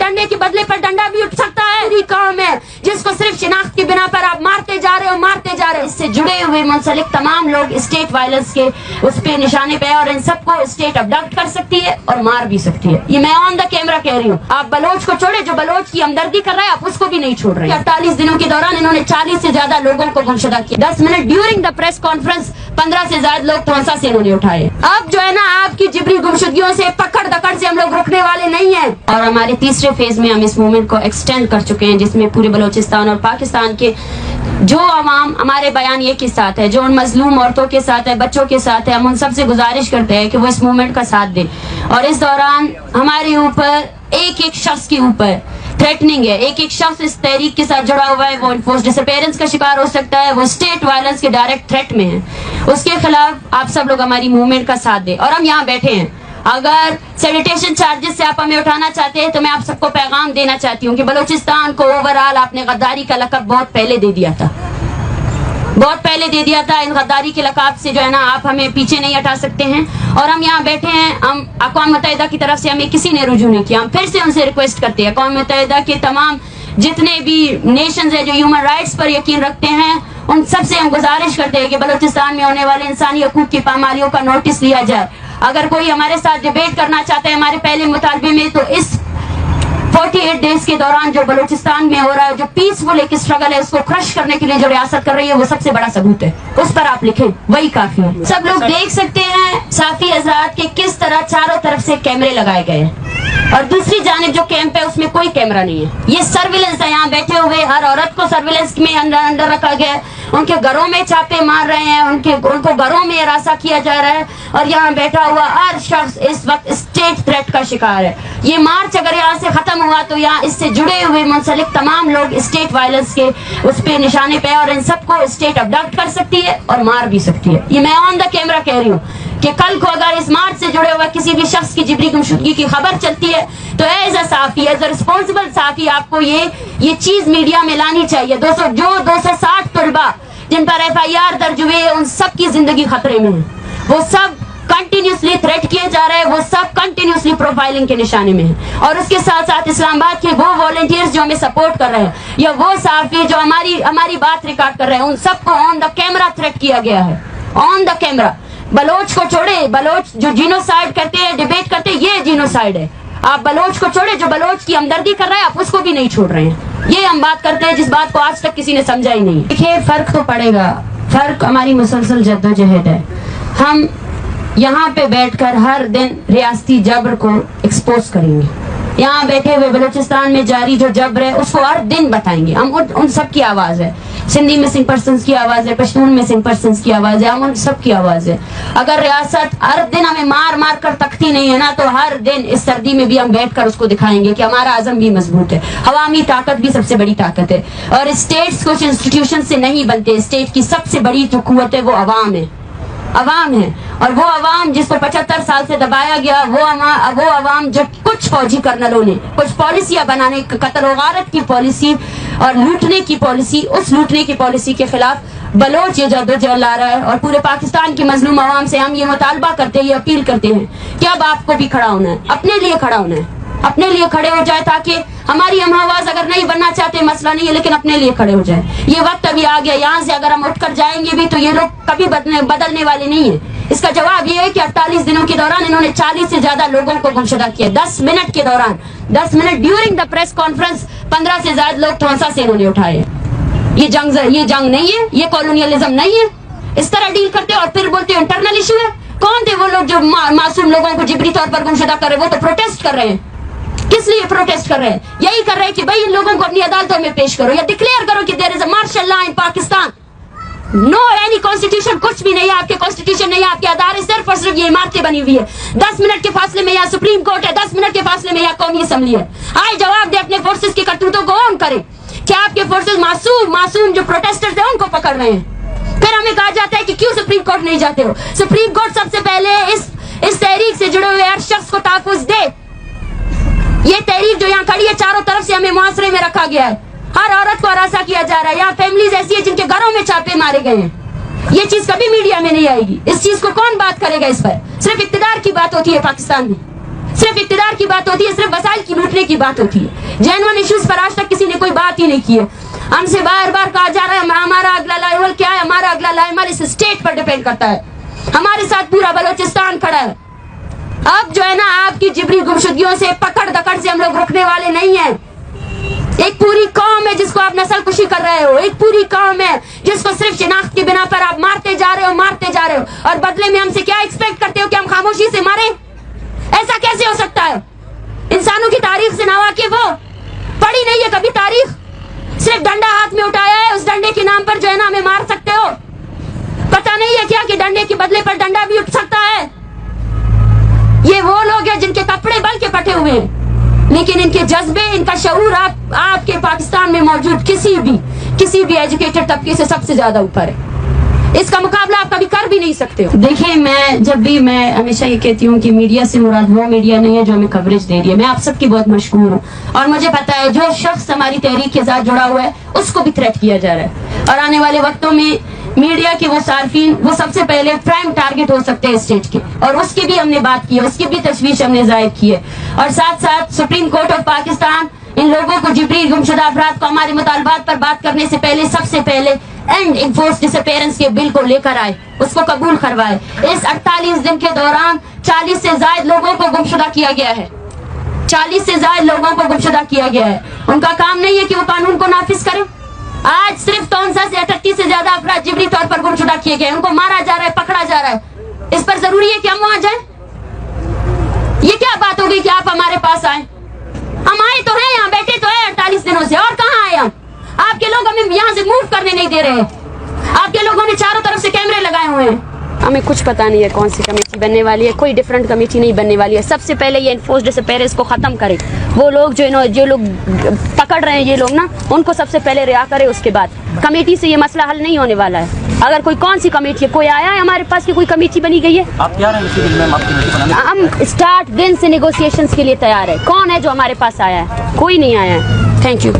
डंडे के बदले पर डंडा भी उठ सकता है। यही काम है जिसको सिर्फ शिनाख्त की बिना पर आप मारते जा रहे हो। इससे जुड़े हुए मुंसलिक तमाम लोग स्टेट वायलेंस के उस पे निशाने पे, और इन सबको स्टेट अबडक्ट कर सकती है और मार भी सकती है। ये मैं ऑन द कैमरा कह रही हूँ। आप बलोच को छोड़े, जो बलोच की हमदर्दी कर रहा है आप उसको भी नहीं छोड़ रहे हैं। 48 दिनों के दौरान इन्होंने 40 से ज्यादा लोगों को गुमशुदा किया। 10 minute during the press conference 15 से ज्यादा लोग तोहसा से इन्होंने उठाए। अब जो है ना, आपकी जिबरी गुमशुदगियों से, पकड़ दकड़ से हम लोग रुकने वाले नहीं हैं। और हमारे तीसरे फेज में हम इस मूवमेंट को एक्सटेंड कर चुके हैं, जिसमें पूरे बलोचिस्तान और पाकिस्तान के जो अवाम हमारे बयान ये के साथ है, जो उन मजलूम औरतों के साथ है, बच्चों के साथ है, हम उन सबसे गुजारिश करते हैं कि वो इस मूवमेंट का साथ दें। और इस दौरान हमारे ऊपर एक एक शख्स के ऊपर थ्रेटनिंग है। एक एक शख्स इस तहरीक के साथ जुड़ा हुआ है, वो इन्फोर्स डिसअपीयरेंस का शिकार हो सकता है, वो स्टेट वायलेंस के डायरेक्ट थ्रेट में है। उसके खिलाफ आप सब लोग हमारी मूवमेंट का साथ दें। और हम यहाँ बैठे हैं, अगर सैनिटेशन चार्जेस से आप हमें उठाना चाहते हैं तो मैं आप सबको पैगाम देना चाहती हूँ कि बलूचिस्तान को ओवरऑल आपने गद्दारी का लक़ब बहुत पहले दे दिया था, बहुत पहले दे दिया था। इन गद्दारी के लक़ाब से जो है ना, आप हमें पीछे नहीं हटा सकते हैं। और हम यहाँ बैठे हैं, हम अक़वाम मुत्तहिदा की तरफ से हमें किसी ने रुजू नहीं किया। हम फिर से उनसे रिक्वेस्ट करते हैं, अक़वाम मुत्तहिदा के तमाम जितने भी नेशंस हैं जो ह्यूमन राइट्स पर यकीन रखते हैं, उन सबसे हम गुजारिश करते हैं कि बलूचिस्तान में होने वाले इंसानी हकूक़ की पामालियों का नोटिस लिया जाए। अगर कोई हमारे साथ डिबेट करना चाहता है हमारे पहले मुतालबे में, तो इस 48 डेज के दौरान जो बलूचिस्तान में हो रहा है, जो पीसफुल एक स्ट्रगल है, उसको क्रश करने के लिए जो रियासत कर रही है, वो सबसे बड़ा सबूत है। उस पर आप लिखें, वही काफी है। सब लोग देख सकते हैं साफी हज़रात के किस तरह चारों तरफ से कैमरे लगाए गए हैं, और दूसरी जानिब जो कैंप है उसमें कोई कैमरा नहीं है। ये सर्विलेंस है। यहाँ बैठे हुए हर औरत को सर्विलेंस में अंदर रखा गया है। उनके घरों में छापे मार रहे हैं, उनको घरों में हिरासा किया जा रहा है, और यहाँ बैठा हुआ हर शख्स इस वक्त स्टेट थ्रेट का शिकार है। ये मार्च अगर यहाँ से खत्म हुआ तो यहाँ इससे जुड़े हुए मुंसलिक तमाम लोग स्टेट वायलेंस के उस पे निशाने पे, और इन सबको स्टेट अबडक्ट कर सकती है और मार भी सकती है। ये मैं ऑन द कैमरा कह रही हूँ कि कल को अगर इस मार्च से जुड़े हुए किसी भी शख्स की जिबरी गुमशुदगी की खबर चलती है तो एज अ साफी, एज अ रिस्पॉन्सिबल साफी, आपको ये चीज मीडिया में लानी चाहिए। 260 तलबा जिन पर FIR दर्ज हुए, उन सब की जिंदगी खतरे में है। वो सब कंटिन्यूसली थ्रेट किए जा रहे हैं, वो सब कंटिन्यूसली प्रोफाइलिंग के निशाने में है। और उसके साथ साथ इस्लामाबाद के वो वॉलंटियर्स जो हमें सपोर्ट कर रहे हैं, या वो साफी जो हमारी बात रिकॉर्ड कर रहे हैं, उन सबको ऑन द कैमरा थ्रेट किया गया है, ऑन द कैमरा। बलोच को छोड़े, बलोच जो जीनोसाइड करते हैं, डिबेट करते हैं, ये जीनोसाइड है। आप बलोच को छोड़े, जो बलोच की हमदर्दी कर रहा है आप उसको भी नहीं छोड़ रहे हैं। ये हम बात करते हैं जिस बात को आज तक किसी ने समझा ही नहीं। देखिए, फर्क तो पड़ेगा, फर्क हमारी मुसलसल जद्दोजहद है। हम यहाँ पे बैठकर हर दिन रियासती जबर को एक्सपोज करेंगे। यहाँ बैठे हुए बलूचिस्तान में जारी जो जबर है उसको हर दिन बताएंगे। हम उन सब की आवाज है, सिंधी मिसिंग पर्सन्स की आवाज है, पश्तून मिसिंग पर्सन्स की आवाज है, हम उन सब की आवाज है। अगर रियासत हर दिन हमें मार मार कर तकती नहीं है ना, तो हर दिन इस सर्दी में भी हम बैठकर उसको दिखाएंगे कि हमारा आज़म भी मजबूत है। अवामी ताकत भी सबसे बड़ी ताकत है, और स्टेट्स कुछ इंस्टीट्यूशन से नहीं बनते। स्टेट की सबसे बड़ी जो कुव्वत है वो अवाम है, अवाम है। और वो अवाम जिसको 75 साल से दबाया गया, वो अवाम जो कुछ फौजी कर्नलों ने कुछ पॉलिसियां बनाने, कत्ल और गारत की पॉलिसी और लूटने की पॉलिसी, उस लूटने की पॉलिसी के खिलाफ बलोच ये जद्दोजहद ला रहा है। और पूरे पाकिस्तान की मजलूम अवाम से हम ये मुतालबा करते हैं, ये अपील करते हैं कि अब आपको भी खड़ा होना है, अपने लिए खड़ा होना है, अपने लिए खड़े हो जाए, ताकि हमारी हम आवाज अगर नहीं बनना चाहते मसला नहीं है, लेकिन अपने लिए खड़े हो जाए। ये वक्त अभी आ गया, यहाँ से अगर हम उठकर जाएंगे भी तो ये लोग कभी बदलने वाले नहीं है। इसका जवाब ये है कि 48 दिनों के दौरान इन्होंने 40 से ज्यादा लोगों को गुमशुदा किया। 10 मिनट के दौरान, 10 minute during the press conference 15 से ज्यादा लोग तोहसा से इन्होंने उठाए। ये जंग नहीं है, ये कॉलोनियलिज्म नहीं है। इस तरह डील करते और फिर बोलते इंटरनल इशू है। कौन थे वो लोग जो मासूम लोगों को जिबरी तौर पर गुमशुदा कर रहे हैं? वो तो प्रोटेस्ट कर रहे हैं। किस लिए प्रोटेस्ट कर रहे हैं? यही कर रहे हैं कि भाई इन लोगों को अपनी अदालतों में पेश करो, या डिक्लेयर करो कि there is a martial law in Pakistan. No any constitution, कुछ भी नहीं है, आपके कॉन्स्टिट्यूशन नहीं है, आपके आधार सिर्फ और सिर्फ ये इमारतें बनी हुई है। 10 मिनट के फासले में यहाँ सुप्रीम कोर्ट है, 10 मिनट के फासले में यहाँ कौमी असम्बली है। आए जवाब दे, अपने फोर्सेस की करतूतों को ऑन करे। क्या आपके फोर्सेस मासूम जो प्रोटेस्टर्स हैं उनको पकड़ रहे हैं? फिर हमें कहा जाता है कि क्यों सुप्रीम कोर्ट नहीं जाते हो? सुप्रीम कोर्ट सबसे पहले इस तहरीक से जुड़े हुए हर शख्स को तहफ़्फ़ुज़ दे। ये तहरीक जो यहाँ खड़ी है, चारों तरफ से हमें मुआसरे में रखा गया है, हर औरत को हरासा किया जा रहा है। यहाँ फैमिलीज ऐसी है जिनके घरों में छापे मारे गए हैं। ये चीज कभी मीडिया में नहीं आएगी। इस चीज को कौन बात करेगा? इस पर सिर्फ इक्तिदार की बात होती है पाकिस्तान में, सिर्फ इक्तिदार की बात होती है, सिर्फ वसाइल की लूटने की बात होती है। जेन्युइन इश्यूज पर आज तक किसी ने कोई बात ही नहीं की है। हमसे बार बार कहा जा रहा है हमारा अगला लाइवल क्या है, हमारा अगला लाइवल इस स्टेट पर डिपेंड करता है। हमारे साथ पूरा बलोचिस्तान खड़ा है। अब जो है ना आपकी जिबरी गुमशुदगियों से पकड़ दकड़ से हम लोग रुकने वाले नहीं हैं। एक पूरी कौम है जिसको आप नस्ल कुशी कर रहे हो, एक पूरी कौम है जिसको सिर्फ शिनाख्त की बिना पर आप मारते जा रहे हो और बदले में हमसे क्या एक्सपेक्ट करते हो कि हम खामोशी से मारे? ऐसा कैसे हो सकता है? इंसानों की तारीख से ना वाकिफ हो, पढ़ी नहीं है कभी तारीख, सिर्फ डंडा हाथ में उठाया है, उस डंडे के नाम पर जो है ना हमें मार सकते हो। पता नहीं है क्या कि डंडे के बदले पर डंडा भी उठ सकता है? ये वो लोग हैं जिनके कपड़े बल के फटे हुए हैं, लेकिन इनके जज्बे, इनका शऊर आपके पाकिस्तान में मौजूद किसी भी एजुकेटेड तबके से सबसे ज्यादा ऊपर है। इसका मुकाबला आप कभी कर भी नहीं सकते हो। देखिए, मैं हमेशा ये कहती हूँ कि मीडिया से मुराद वो मीडिया नहीं है जो हमें कवरेज दे रही है। मैं आप सबकी बहुत मशकूर हूँ और मुझे पता है जो शख्स हमारी तहरीक के साथ जुड़ा हुआ है उसको भी थ्रेट किया जा रहा है, और आने वाले वक्तों में मीडिया के वो सार्फिन वो सबसे पहले प्राइम टारगेट हो सकते हैं स्टेट के, और उसकी भी हमने बात की है, उसकी भी तशवीश हमने जाहिर की है। और साथ साथ सुप्रीम कोर्ट ऑफ पाकिस्तान इन लोगों को जिबरी गुमशुदा अफराद को हमारे मुतालबात पर बात करने से पहले सबसे पहले एंड इन्फोर्स डिसअपीयरेंस के बिल को लेकर आए, उसको कबूल करवाए। इस 48 दिन के दौरान 40 से ज्यादा लोगों को गुमशुदा किया गया है, 40 से ज्यादा लोगों को गुमशुदा किया गया है। उनका काम नहीं है कि वो कानून को नाफिज करें। आज सिर्फ 63 से 38 से ज्यादा अफराद जिबरी तौर पर गुमशुदा किए गए, उनको मारा जा रहा है, पकड़ा जा रहा है। इस पर जरूरी है कि हम वहां जाएं? ये क्या बात हो गई कि आप हमारे पास आए? हम आए तो हैं, यहाँ बैठे तो हैं 48 दिनों से, और कहाँ आए हम? आपके लोग हमें यहाँ से मूव करने नहीं दे रहे। आपके लोगों ने चारों तरफ से कैमरे लगाए हुए हैं। हमें कुछ पता नहीं है कौन सी कमेटी बनने वाली है, कोई डिफरेंट कमेटी नहीं बनने वाली है। सबसे पहले ये इन्फोर्स्ड डिसअपीयरेंस को खत्म करे। वो लोग जो लोग पकड़ रहे हैं ये लोग ना, उनको सबसे पहले रिहा करे, उसके बाद कमेटी से ये मसला हल नहीं होने वाला है। अगर कोई कौन सी कमेटी है, कोई आया है हमारे पास कि कोई कमेटी बनी गई है? आप तैयार हैं? हम स्टार्ट दिन से नेगोशिएशंस के लिए तैयार है। कौन है जो हमारे पास आया है? कोई नहीं आया है। Thank you.